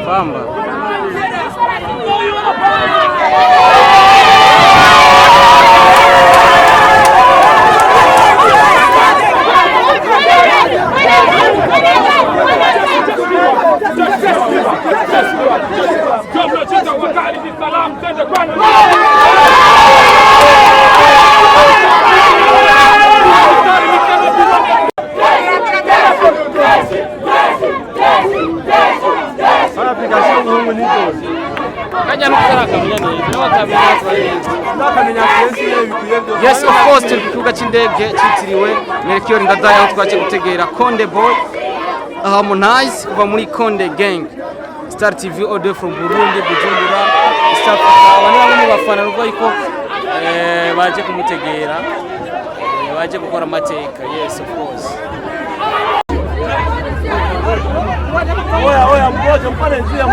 Bamba. Yes, of course, turi ku kibuga cy'indege cyitiriwe Melchior Ndadaye aho twaje gutegera Konde Boy Harmonize kuva muri Konde Gang. Star TV audio from Burundi, Bujumbura, East Africa. Abana bamwe mu bafana rugo yuko baje kumutegera, baje gukora amateka. Yes, of course. Oya mmoja mpale njia.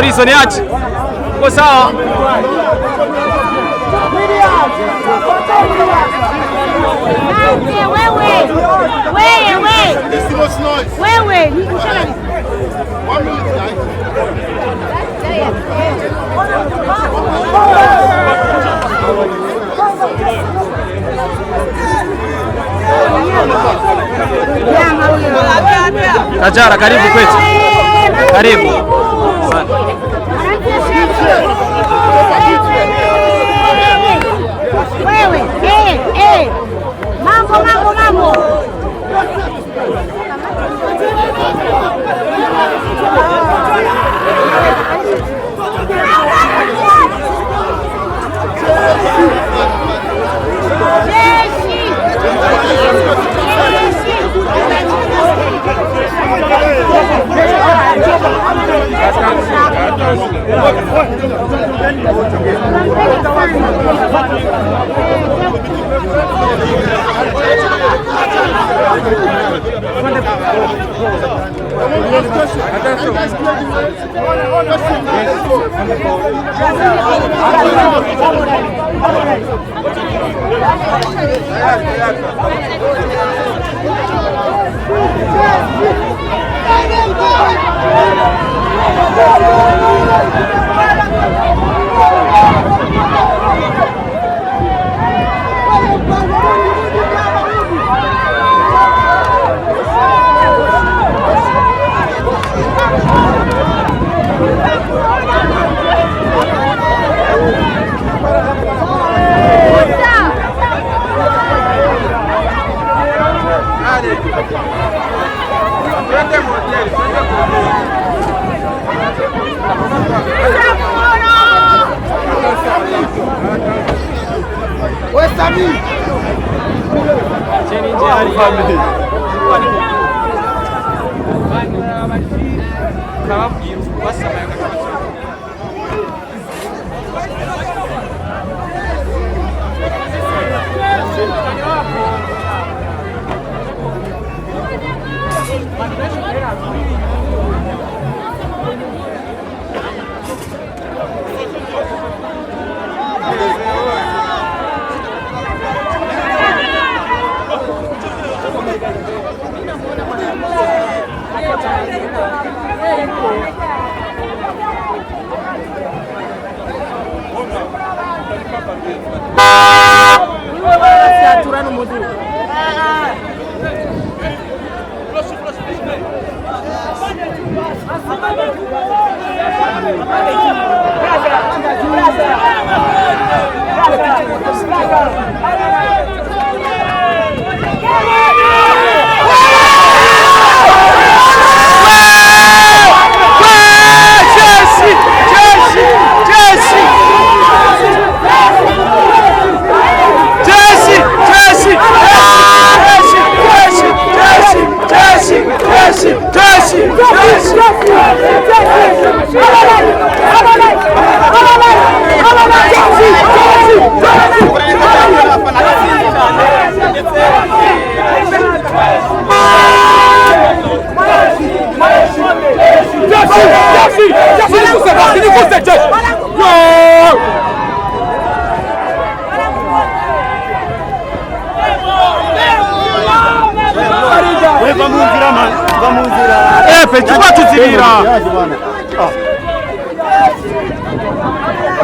Hizo niache. Uko sawa? Wewe. Kajara, karibu kwetu. Karibu. Wewe, mambo.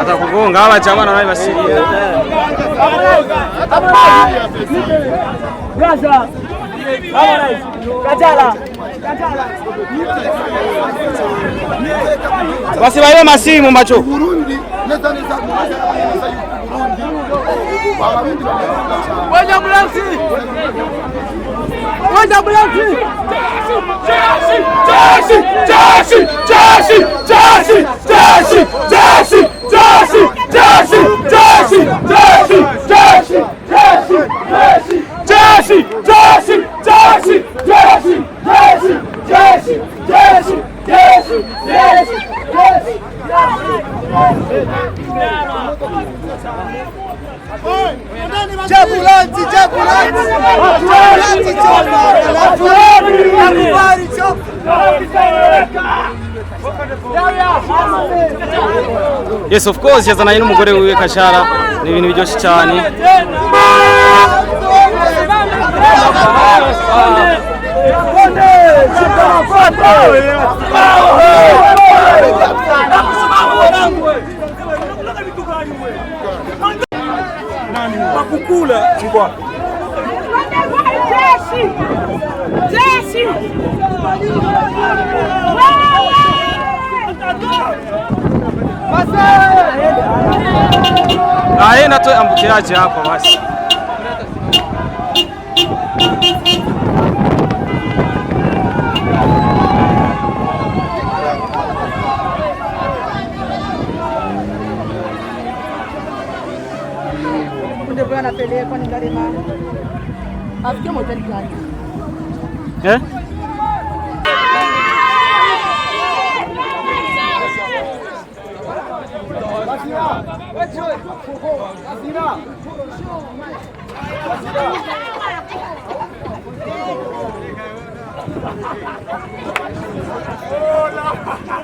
Atakugonga hawa jamaa na wale basiria. Gaza. Kajala. Basi baile masimu macho. Burundi neza neza Burundi. Wanja Bulansi. Wanja Bulansi. Yes, of course, yazana n'umugore wiwe Kashara ni ibintu biryoshye cyane. Makukula ngwa. Jeshi. Aenda tu ambukiaje hapo basi. Ndio bwana anapelekwa ni gari mama. Afikie moteli gani? Eh? Hola.